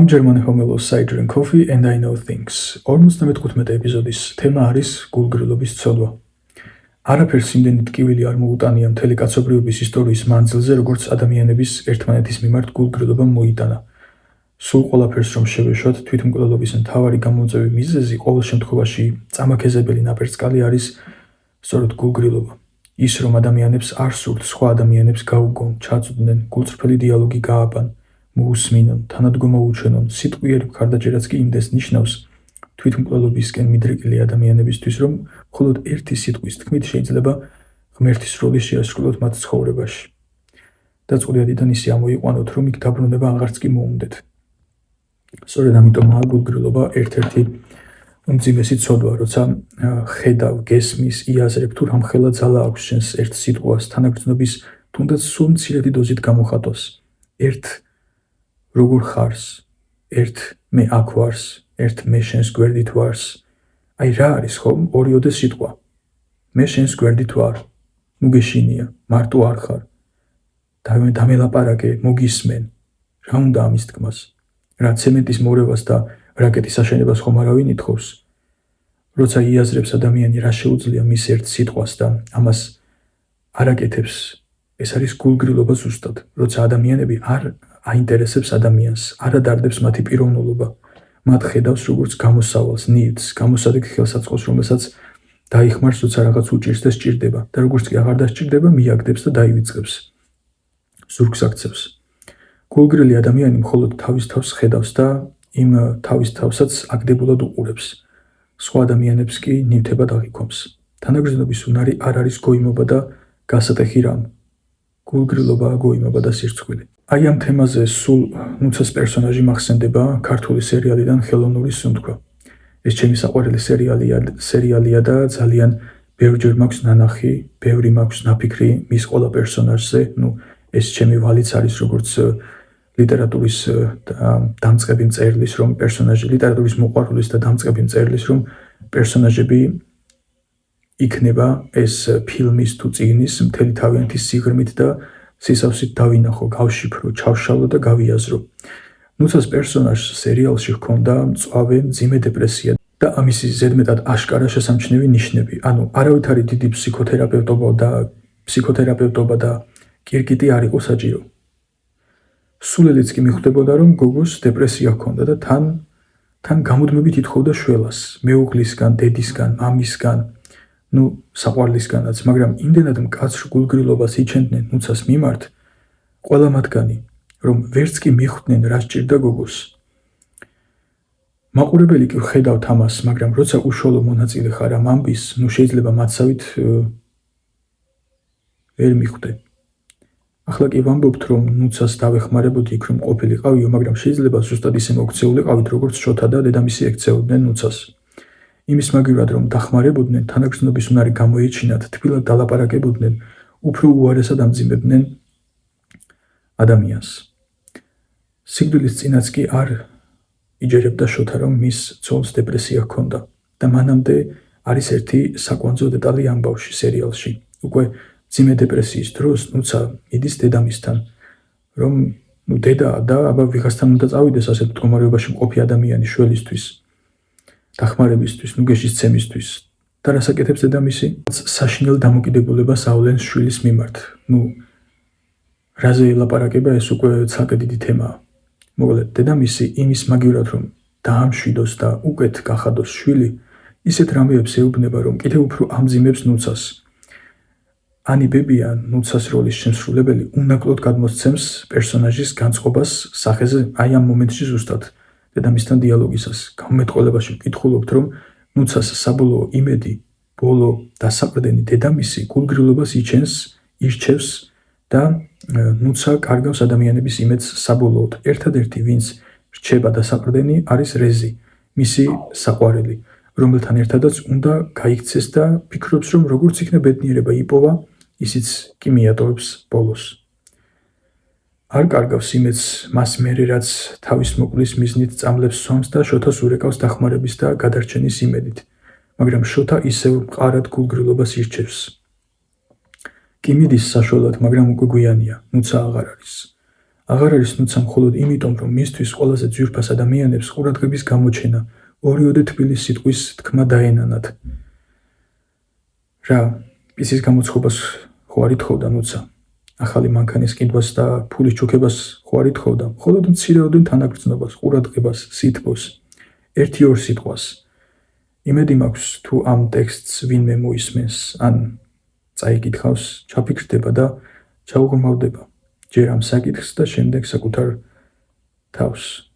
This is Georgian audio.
I'm German homelos I drink coffee and I know things. 55 ეპიზოდის თემა არის გულგრილობის ცოდვა. არაფერს იმდენი ტკივილი არ მოუტანია მთელი კაცობრიობის ისტორიის მანძილზე, როგორც ადამიანების ერთმანეთის მიმართ გულგრილობა მოიტანა. სულ ყველაფერს რომ შევეშვათ, თვითმკვლელობის მთავარი გამომწვევი მიზეზი ყოველ შემთხვევაში წამაქეზებელი ნაპერწკალი არის სწორედ გულგრილობა. ის რომ ადამიანებს არ სურთ სხვა ადამიანებს გაუგონ, ჩაწვდნენ, გულწრფელი დიალოგი გააბან, მოусმინონ, თანადგომა უჩვენონ, სიტყვიერ მხარდაჭერაც კი იმდეს ნიშნავს თვითმკვლელობისკენ მიდრეკილი ადამიანებისთვის, რომ მხოლოდ ერთი სიტყვის თქმით შეიძლება ღმერთის როლი შეასრულოთ მათ ცხოვრებაში. დაწყვილადიდან ისე ამოიყვანოთ, რომ იქ დაბრუნება აღარც კი მოუნდეთ. სწორედ ამიტომაა გულგრილობა ერთ-ერთი უმძიმესი ცოდვა, როცა ხედავ, გესმის, იაზრებ თუ რამხელა ძალა აქვს შენს ერთ სიტყვას, თანაგრძნობის თუნდაც სულ მცირედი დოზით გამოხატოს. ერთ როგორ ხარს, ერთ მე აქ ვარს, ერთ მე შენს გვერდით ვარს. აი რა არის ხომ ორიოდე სიტყვა. მე შენს გვერდით ვარ. ნუ გეშინია, მარტო არ ხარ. დამელაპარაკე, მოგისმენ. რა უნდა ამის თქმას? რა ცემენტის მორევას და რაკეტის აშენებას ხომ არავინ ითხოვს? როცა იაზრებს ადამიანი რა შეუძლია მის ერთ სიტყვას და ამას არაკეთებს, ეს არის გულგრილობა ზუსტად. როცა ადამიანები არ აინტერესებს ადამიანს, არ ადარდებს მათი პიროვნულობა, მათ ხედავს როგორც გამოსავალს, ნივთს, გამოსადეგ ხელსაწყოს, რომელსაც დაიხმარს, როცა რაღაც უჭირს და სჭირდება და როგორც კი აღარ დასჭირდება, მიაგდებს და დაივიწყებს. ზურგს აქცევს. გულგრილი ადამიანი მხოლოდ თავის თავს ხედავს და იმ თავის თავსაც აგდებულად უყურებს. სხვა ადამიანებს კი ნივთებად აღიქვამს. თანაგრძნობის უნარი არ არის გოიმობა და გასატეხი რამ. გულგრილობაა გოიმობა და სირცხვილი. აი ამ თემაზე სულ ნუცას პერსონაჟი მახსენდება ქართული სერიალიდან ხელოვნური სუნთქვა. ეს ჩემი საყვარელი სერიალია და ძალიან ბევრჯერ მაქვს ნანახი, ბევრი მაქვს ნაფიქრი მის ყველა პერსონაჟზე. ეს ჩემი ვალიც არის როგორც ლიტერატურის დამწყები მწერლის, რომ ლიტერატურის მოყვარულის და დამწყები მწერლის, რომ პერსონაჟები იქნება ეს ფილმის თუ წიგნის მთელი თავიანთი სიღრმით და სისავსით დავინახო, გავშიფრო, ჩავშალო და გავიაზრო. ნუცას პერსონაჟს სერიალში ჰქონდა მწვავე მძიმე დეპრესია და ამისი ზედმეტად აშკარა შესამჩნევი ნიშნები. ანუ არავითარი დიდი ფსიქოთერაპევტობა და კირკიტი არ იყო საჭირო. სულელიც კი მიხვდებოდა, რომ გოგოს დეპრესია ჰქონდა და თან გამუდმებით ითხოვდა შველას, მეუღლისგან, დედისგან, მამისგან, საყვარლისგანაც, მაგრამ იმდენად მკაცრ გულგრილობას იჩენდნენ ნუცას მიმართ, ყველა მათგანი, რომ ვერც კი მიხვდნენ რა სჭირდა გოგოს. მაყურებელი კი ხედავთ ამას, მაგრამ როცა უშუალო მონაწილე ხარ ამ ამბის, შეიძლება მათსავით ვერ მიხვდე. ახლა კი ვამბობთ, რომ ნუცას დავეხმარებოდი იქ რომ ყოფილიყავიო, მაგრამ შეიძლება ზუსტად ისე მოქცეულიყავით, როგორც შოთა და დედამისი ექცეოდნენ ნუცას. იმის მაგივრად რომ დახმარებოდნენ, თანაგრძნობის უნარი გამოეჩინათ, თბილად დალაპარაკებოდნენ, უფრო უარესად ამძიმებდნენ ადამიანს. სიკვდილის წინაც კი არ იჯერებდა შოთა, რომ მის ცოლს დეპრესია ჰქონდა და მანამდე არის ერთი საკვანძო დეტალი ამ ბავშვის სერიალში. უკვე მძიმე დეპრესიის დროს ნუცა მიდის დედამისთან, რომ დედა და აბა ვიღასთან უნდა წავიდეს ასეთ მდგომარეობაში მყოფი ადამიანი შველისთვის, დახმარებისთვის, გეშისცემისთვის. და რას აკეთებს დედამისი? საშინელ დამოკიდებულებას ავლენს შვილის მიმართ. რაზე ელაპარაკება, ეს უკვე ცალკე დიდი თემაა. მოკლედ, დედამისი იმის მაგივრად რომ დაამშვიდოს და უკეთ გახადოს შვილი, ისეთ რამეებს ეუბნება, რომ კიდევ უფრო ამძიმებს ნუცას. ანი ბებია, ნუცას როლის შემსრულებელი, უნაკლოდ გადმოსცემს პერსონაჟის განწყობას სახეზე აი ამ მომენტში ზუსტად დედამისთან დიალოგისას. გამომეტყველებაში ვკითხულობთ, რომ ნუცას საბოლოო იმედი, ბოლო დასაყრდენი დედამისი გულგრილობას ირჩევს და ნუცა კარგავს ადამიანების იმედს საბოლოოდ. ერთადერთი, ვინც რჩება დასაყრდენი, არის რეზი, მისი საყვარელი, რომელთან ერთადაც უნდა გაიქცეს და ფიქრობს, რომ როგორც იქნა ბედნიერება იპოვა, ისიც კი მიატოვებს ბოლოს. არ კარგავს იმედს მას მერე, რაც თავის მოკვლის მიზნით წამლებს სვამს და შოთას ურეკავს დახმარების და გადარჩენის იმედით, მაგრამ შოთა ისევ მყარად გულგრილობას ირჩევს. კი მიდის საშუალად, მაგრამ უკვე გვიანია, ნუცა აღარ არის. აღარ არის ნუცა მხოლოდ იმიტომ, რომ მისთვის ყველაზე ძვირფას ადამიანებს ყურადღების გამოჩენა ორიოდე თბილი სიტყვის თქმა დაენანათ. რა, პისის გამოცხობას ხო არ ითხოვდა ნუცა? ახალი მანქანის ყიდვას და ფულის ჩუქებას ხო არ ითხოვდა? მხოლოდ მცირეოდენ თანაგრძნობას, ყურადღებას, სითბოს, ერთი-ორ სიტყვას. იმედი მაქვს, თუ ამ ტექსტს ვინმე მოისმენს, ან წაიკითხავს, ჩაფიქრდება და ჩაუღრმავდება ჯერ ამ საკითხს და შემდეგ საკუთარ თავს.